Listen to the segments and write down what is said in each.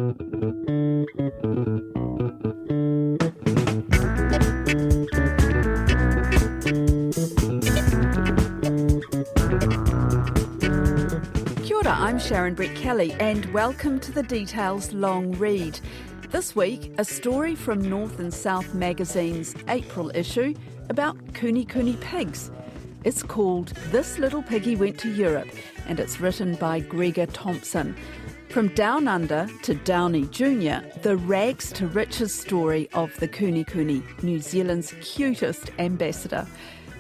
Kia ora, I'm Sharon Brett-Kelly and welcome to the Details Long Read. This week, a story from North and South magazine's April issue about Kunekune pigs. It's called This Little Piggy Went to Europe and it's written by Gregor Thompson. From Down Under to Downey Jr., the rags to riches story of the Kunekune, New Zealand's cutest ambassador.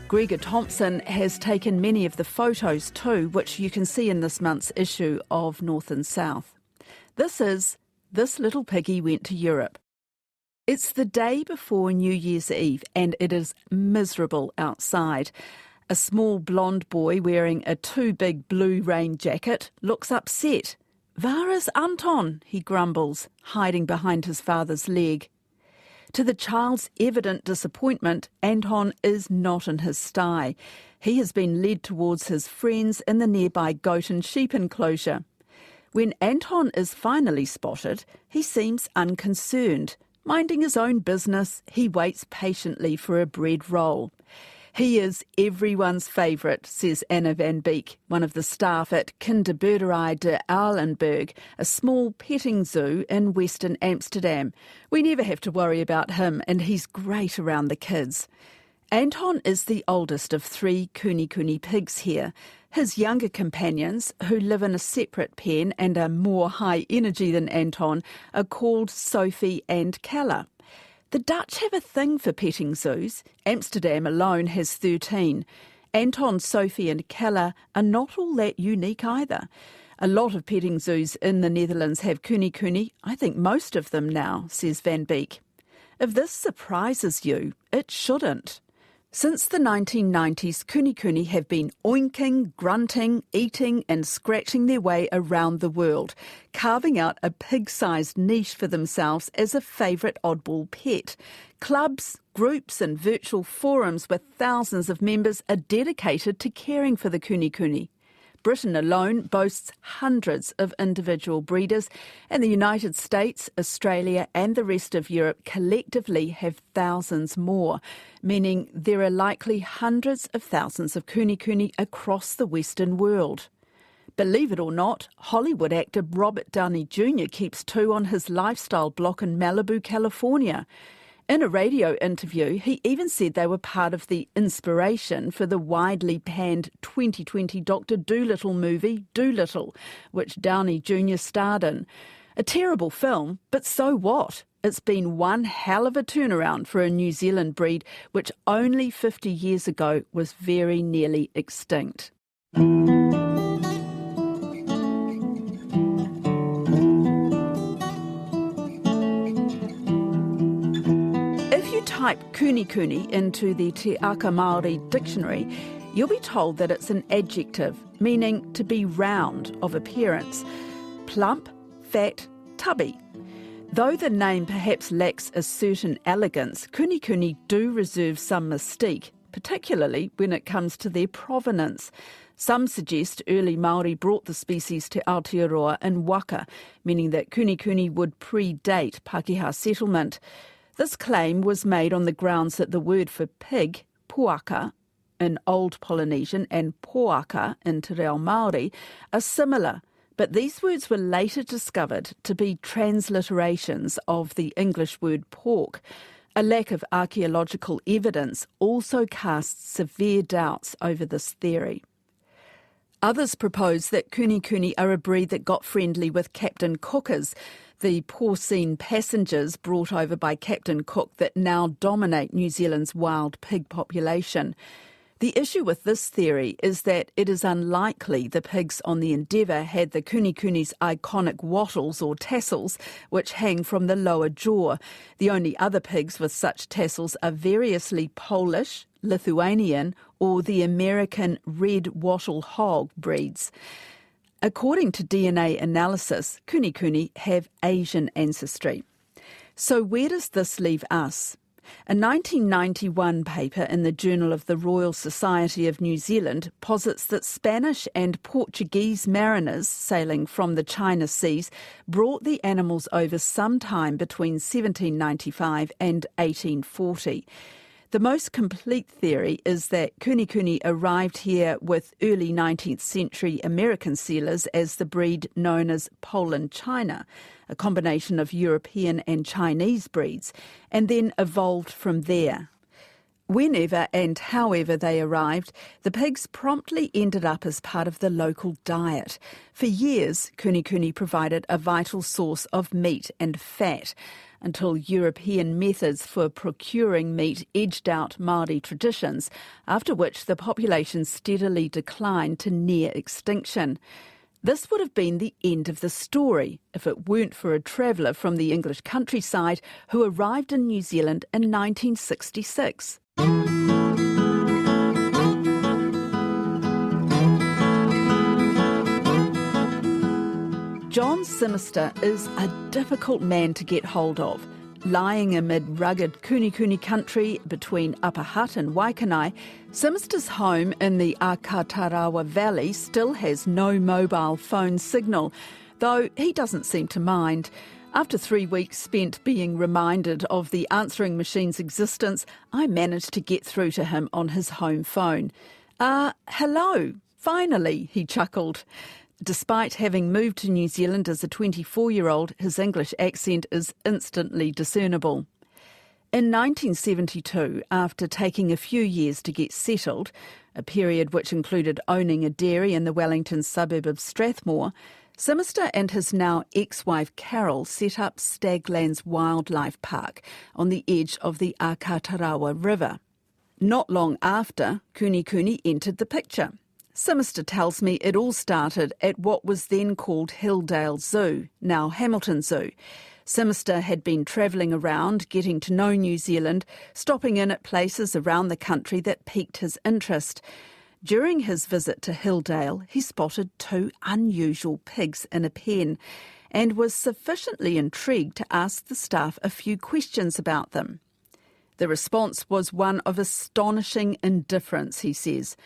Gregor Thompson has taken many of the photos too, which you can see in this month's issue of North and South. This is This Little Piggy Went to Europe. It's the day before New Year's Eve and it is miserable outside. A small blonde boy wearing a too big blue rain jacket looks upset. "Waar is Anton?" he grumbles, hiding behind his father's leg. To the child's evident disappointment, Anton is not in his sty. He has been led towards his friends in the nearby goat and sheep enclosure. When Anton is finally spotted, he seems unconcerned. Minding his own business, he waits patiently for a bread roll. He is everyone's favourite, says Anna van Beek, one of the staff at Kinderboerderij de Uilenberg, a small petting zoo in Western Amsterdam. We never have to worry about him and he's great around the kids. Anton is the oldest of 3 Kunekune pigs here. His younger companions, who live in a separate pen and are more high energy than Anton, are called Sophie and Kalla. The Dutch have a thing for petting zoos. Amsterdam alone has 13. Anton, Sophie and Kalla are not all that unique either. A lot of petting zoos in the Netherlands have Kunekune. I think most of them now, says Van Beek. If this surprises you, it shouldn't. Since the 1990s, Kunekune have been oinking, grunting, eating and scratching their way around the world, carving out a pig-sized niche for themselves as a favourite oddball pet. Clubs, groups and virtual forums with thousands of members are dedicated to caring for the Kunekune. Britain alone boasts hundreds of individual breeders, and the United States, Australia and the rest of Europe collectively have thousands more, meaning there are likely hundreds of thousands of Kunekune across the Western world. Believe it or not, Hollywood actor Robert Downey Jr. keeps 2 on his lifestyle block in Malibu, California. In a radio interview, he even said they were part of the inspiration for the widely panned 2020 Dr. Dolittle movie, Dolittle, which Downey Jr. starred in. A terrible film, but so what? It's been one hell of a turnaround for a New Zealand breed which only 50 years ago was very nearly extinct. Type Kunekune into the Te Aka Māori dictionary, you'll be told that it's an adjective meaning to be round of appearance, plump, fat, tubby. Though the name perhaps lacks a certain elegance, Kunekune do reserve some mystique, particularly when it comes to their provenance. Some suggest early Māori brought the species to Aotearoa in waka, meaning that Kunekune would predate Pākehā settlement. This claim was made on the grounds that the word for pig, puaka, in Old Polynesian and poaka in Te Reo Māori, are similar, but these words were later discovered to be transliterations of the English word pork. A lack of archaeological evidence also casts severe doubts over this theory. Others propose that Kunekune are a breed that got friendly with Captain Cookers, the porcine passengers brought over by Captain Cook that now dominate New Zealand's wild pig population. The issue with this theory is that it is unlikely the pigs on the Endeavour had the Kunekune's iconic wattles or tassels, which hang from the lower jaw. The only other pigs with such tassels are variously Polish, Lithuanian or the American red wattle hog breeds. According to DNA analysis, Kunekune have Asian ancestry. So where does this leave us? A 1991 paper in the Journal of the Royal Society of New Zealand posits that Spanish and Portuguese mariners sailing from the China Seas brought the animals over sometime between 1795 and 1840. The most complete theory is that Kunekune arrived here with early 19th century American sealers as the breed known as Poland China, a combination of European and Chinese breeds, and then evolved from there. Whenever and however they arrived, the pigs promptly ended up as part of the local diet. For years, Kunekune provided a vital source of meat and fat, until European methods for procuring meat edged out Māori traditions, after which the population steadily declined to near extinction. This would have been the end of the story if it weren't for a traveller from the English countryside who arrived in New Zealand in 1966. John Simister is a difficult man to get hold of. Lying amid rugged Kunekune country between Upper Hutt and Waikanae, Simister's home in the Akatarawa Valley still has no mobile phone signal, though he doesn't seem to mind. After 3 weeks spent being reminded of the answering machine's existence, I managed to get through to him on his home phone. Hello, finally, he chuckled. Despite having moved to New Zealand as a 24-year-old, his English accent is instantly discernible. In 1972, after taking a few years to get settled, a period which included owning a dairy in the Wellington suburb of Strathmore, Simister and his now ex-wife Carol set up Staglands Wildlife Park on the edge of the Akatarawa River. Not long after, Kunekune entered the picture. Simister tells me it all started at what was then called Hilldale Zoo, now Hamilton Zoo. Simister had been travelling around, getting to know New Zealand, stopping in at places around the country that piqued his interest. During his visit to Hilldale, he spotted 2 unusual pigs in a pen and was sufficiently intrigued to ask the staff a few questions about them. The response was one of astonishing indifference, he says.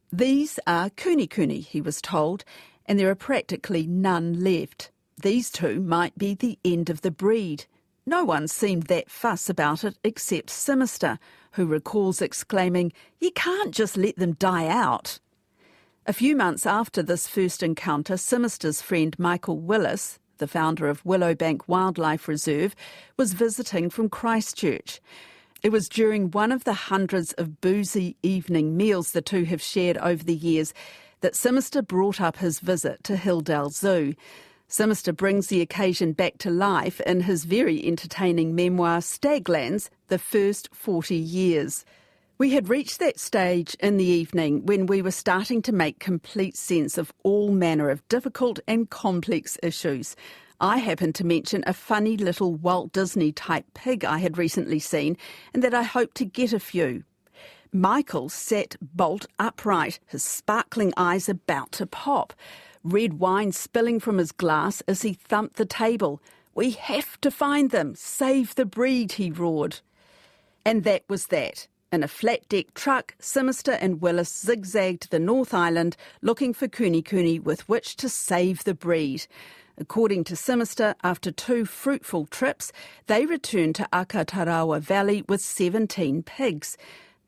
These are Kunekune, he was told, and there are practically none left. These 2 might be the end of the breed. No one seemed that fuss about it except Simister, who recalls exclaiming, "You can't just let them die out." A few months after this first encounter, Simister's friend Michael Willis, the founder of Willowbank Wildlife Reserve, was visiting from Christchurch. It was during one of the hundreds of boozy evening meals the 2 have shared over the years that Simister brought up his visit to Hilldale Zoo. Simister brings the occasion back to life in his very entertaining memoir Staglands, The First 40 Years. We had reached that stage in the evening when we were starting to make complete sense of all manner of difficult and complex issues. I happened to mention a funny little Walt Disney-type pig I had recently seen and that I hoped to get a few. Michael sat bolt upright, his sparkling eyes about to pop, red wine spilling from his glass as he thumped the table. "We have to find them! Save the breed!" he roared. And that was that. In a flat-deck truck, Simister and Willis zigzagged the North Island looking for Kunekune with which to save the breed. According to Simister, after 2 fruitful trips, they returned to Akatarawa Valley with 17 pigs.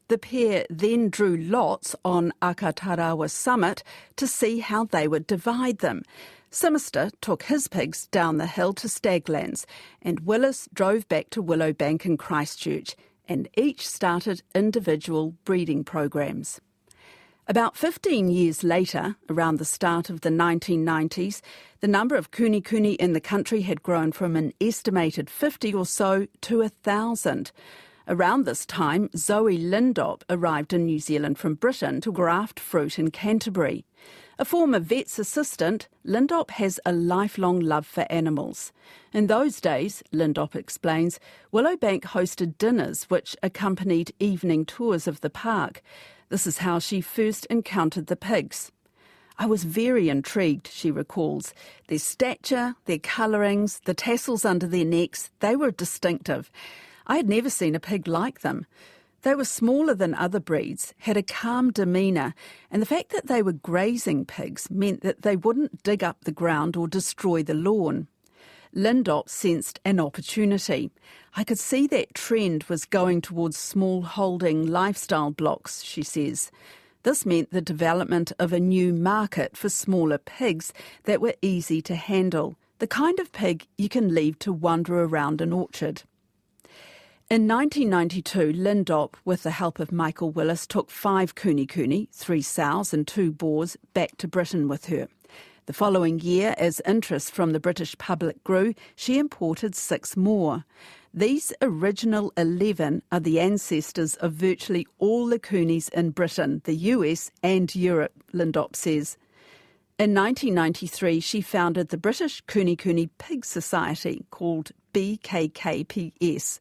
The pair then drew lots on Akatarawa summit to see how they would divide them. Simister took his pigs down the hill to Staglands, and Willis drove back to Willowbank in Christchurch, and each started individual breeding programs. About 15 years later, around the start of the 1990s, the number of Kunekune in the country had grown from an estimated 50 or so to 1,000. Around this time, Zoe Lindop arrived in New Zealand from Britain to graft fruit in Canterbury. A former vet's assistant, Lindop has a lifelong love for animals. In those days, Lindop explains, Willowbank hosted dinners which accompanied evening tours of the park. This is how she first encountered the pigs. "I was very intrigued," she recalls. "Their stature, their colourings, the tassels under their necks, they were distinctive. I had never seen a pig like them. They were smaller than other breeds, had a calm demeanour, and the fact that they were grazing pigs meant that they wouldn't dig up the ground or destroy the lawn. Lindop sensed an opportunity. I could see that trend was going towards small holding lifestyle blocks, she says. This meant the development of a new market for smaller pigs that were easy to handle, the kind of pig you can leave to wander around an orchard. In 1992, Lindop, with the help of Michael Willis, took 5 kunekune, 3 sows and 2 boars, back to Britain with her. The following year, as interest from the British public grew, she imported 6 more. These original 11 are the ancestors of virtually all the kunis in Britain, the US and Europe, Lindop says. In 1993, she founded the British Kunekune Pig Society, called BKKPS.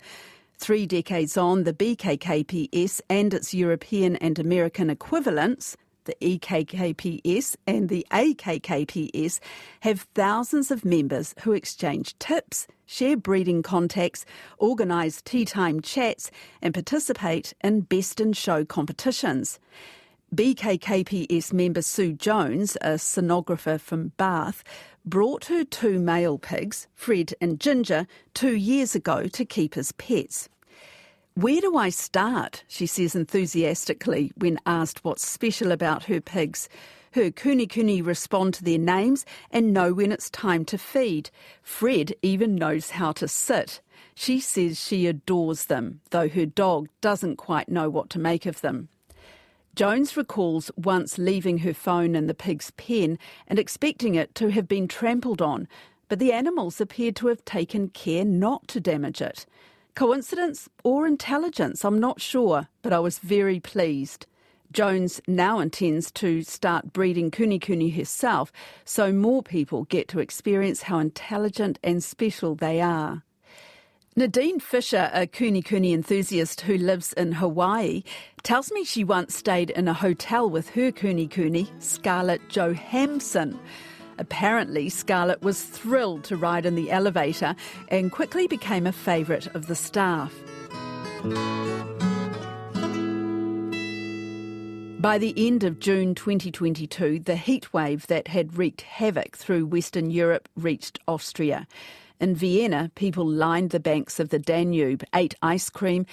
3 decades on, the BKKPS and its European and American equivalents, the EKKPS and the AKKPS, have thousands of members who exchange tips, share breeding contacts, organise tea time chats and participate in best in show competitions. BKKPS member Sue Jones, a sonographer from Bath, brought her 2 male pigs, Fred and Ginger, 2 years ago to keep as pets. "Where do I start?" she says enthusiastically when asked what's special about her pigs. Her kunekune respond to their names and know when it's time to feed. Fred even knows how to sit. She says she adores them, though her dog doesn't quite know what to make of them. Jones recalls once leaving her phone in the pig's pen and expecting it to have been trampled on, but the animals appeared to have taken care not to damage it. Coincidence or intelligence, I'm not sure, but I was very pleased. Jones now intends to start breeding kunekune herself, so more people get to experience how intelligent and special they are. Nadine Fisher, a kunekune enthusiast who lives in Hawaii, tells me she once stayed in a hotel with her kunekune, Scarlett Johansson. Apparently, Scarlett was thrilled to ride in the elevator and quickly became a favourite of the staff. By the end of June 2022, the heatwave that had wreaked havoc through Western Europe reached Austria. In Vienna, people lined the banks of the Danube, ate ice cream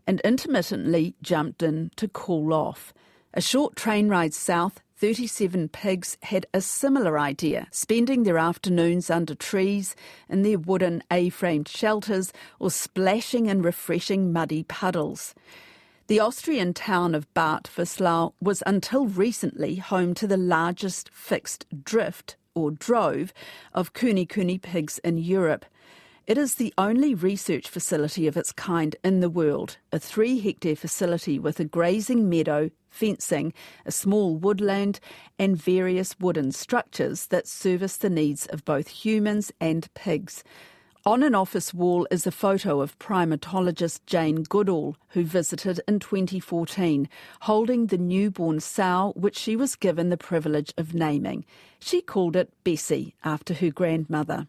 and intermittently jumped in to cool off. A short train ride south, 37 pigs had a similar idea, spending their afternoons under trees, in their wooden A-framed shelters, or splashing in refreshing muddy puddles. The Austrian town of Bad Vöslau was until recently home to the largest fixed drift, or drove, of kunekune pigs in Europe. It is the only research facility of its kind in the world, a 3-hectare facility with a grazing meadow, fencing, a small woodland and various wooden structures that service the needs of both humans and pigs. On an office wall is a photo of primatologist Jane Goodall, who visited in 2014, holding the newborn sow which she was given the privilege of naming. She called it Bessie, after her grandmother.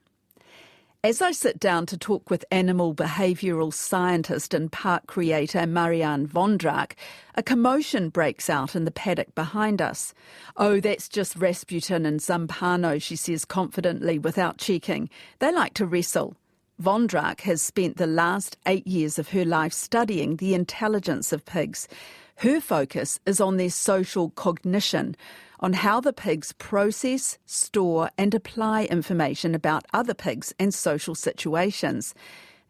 As I sit down to talk with animal behavioural scientist and park creator Marianne Vondrak, a commotion breaks out in the paddock behind us. "Oh, that's just Rasputin and Zampano," she says confidently without checking. "They like to wrestle." Vondrak has spent the last 8 years of her life studying the intelligence of pigs. Her focus is on their social cognition, on how the pigs process, store and apply information about other pigs and social situations.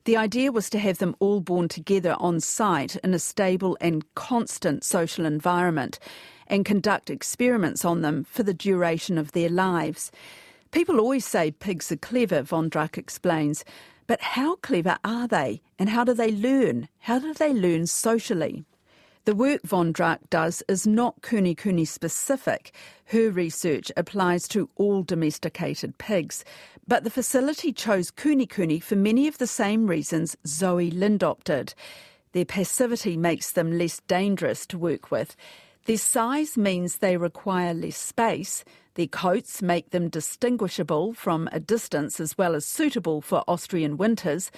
The idea was to have them all born together on site in a stable and constant social environment and conduct experiments on them for the duration of their lives. People always say pigs are clever, Vondrak explains, but how clever are they and how do they learn? How do they learn socially? The work Vondrak does is not kunekune specific. Her research applies to all domesticated pigs, but the facility chose kunekune for many of the same reasons Zoe Lindop did. Their passivity makes them less dangerous to work with. Their size means they require less space. Their coats make them distinguishable from a distance as well as suitable for Austrian winters.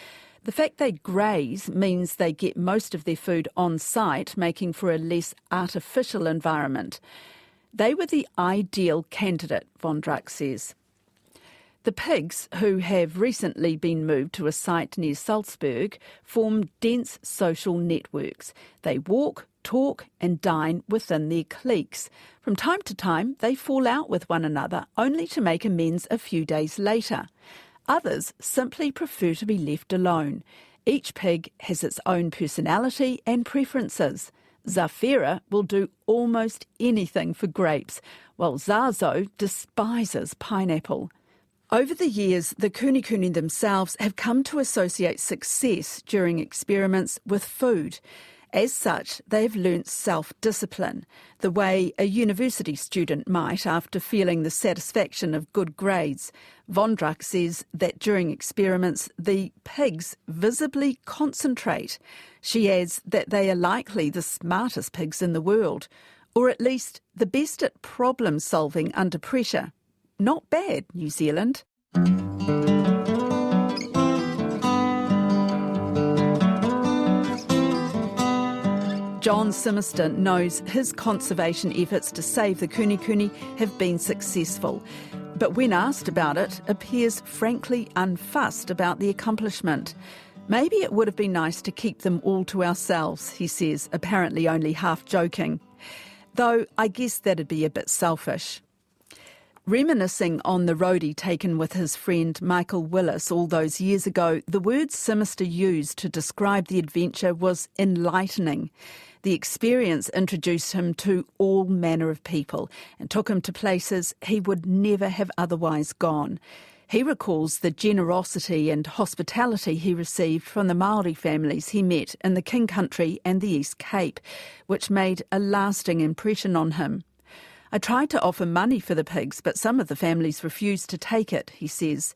The fact they graze means they get most of their food on site, making for a less artificial environment. They were the ideal candidate, Vondrak says. The pigs, who have recently been moved to a site near Salzburg, form dense social networks. They walk, talk and dine within their cliques. From time to time, they fall out with one another, only to make amends a few days later. Others simply prefer to be left alone. Each pig has its own personality and preferences. Zafira will do almost anything for grapes, while Zazo despises pineapple. Over the years, the Kunekune themselves have come to associate success during experiments with food. As such, they've learnt self-discipline, the way a university student might after feeling the satisfaction of good grades. Vondrak says that during experiments, the pigs visibly concentrate. She adds that they are likely the smartest pigs in the world, or at least the best at problem-solving under pressure. Not bad, New Zealand. John Simister knows his conservation efforts to save the Kunekune have been successful, but when asked about it, appears frankly unfussed about the accomplishment. Maybe it would have been nice to keep them all to ourselves, he says, apparently only half joking. Though I guess that'd be a bit selfish. Reminiscing on the roadie taken with his friend Michael Willis all those years ago, the word Simister used to describe the adventure was enlightening. The experience introduced him to all manner of people and took him to places he would never have otherwise gone. He recalls the generosity and hospitality he received from the Māori families he met in the King Country and the East Cape, which made a lasting impression on him. I tried to offer money for the pigs, but some of the families refused to take it, he says.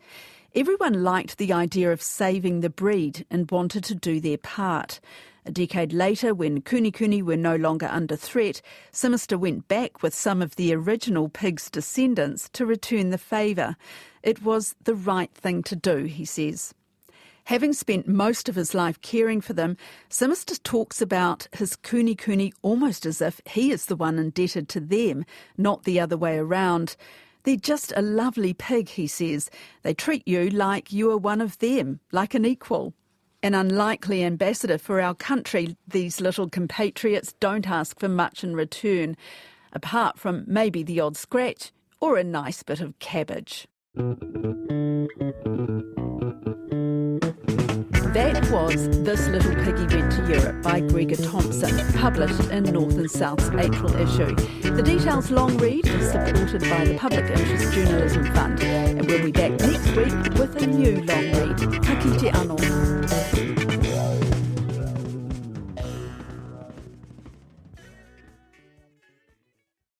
Everyone liked the idea of saving the breed and wanted to do their part. A decade later, when Kunekune were no longer under threat, Simister went back with some of the original pigs' descendants to return the favour. It was the right thing to do, he says. Having spent most of his life caring for them, Simister talks about his Kunekune almost as if he is the one indebted to them, not the other way around. They're just a lovely pig, he says. They treat you like you are one of them, like an equal. An unlikely ambassador for our country, these little compatriots don't ask for much in return, apart from maybe the odd scratch or a nice bit of cabbage. That was This Little Piggy Went to Europe by Gregor Thompson, published in North and South's April issue. The Details long read is supported by the Public Interest Journalism Fund, and we'll be back next week with a new long read. Ka kite anō.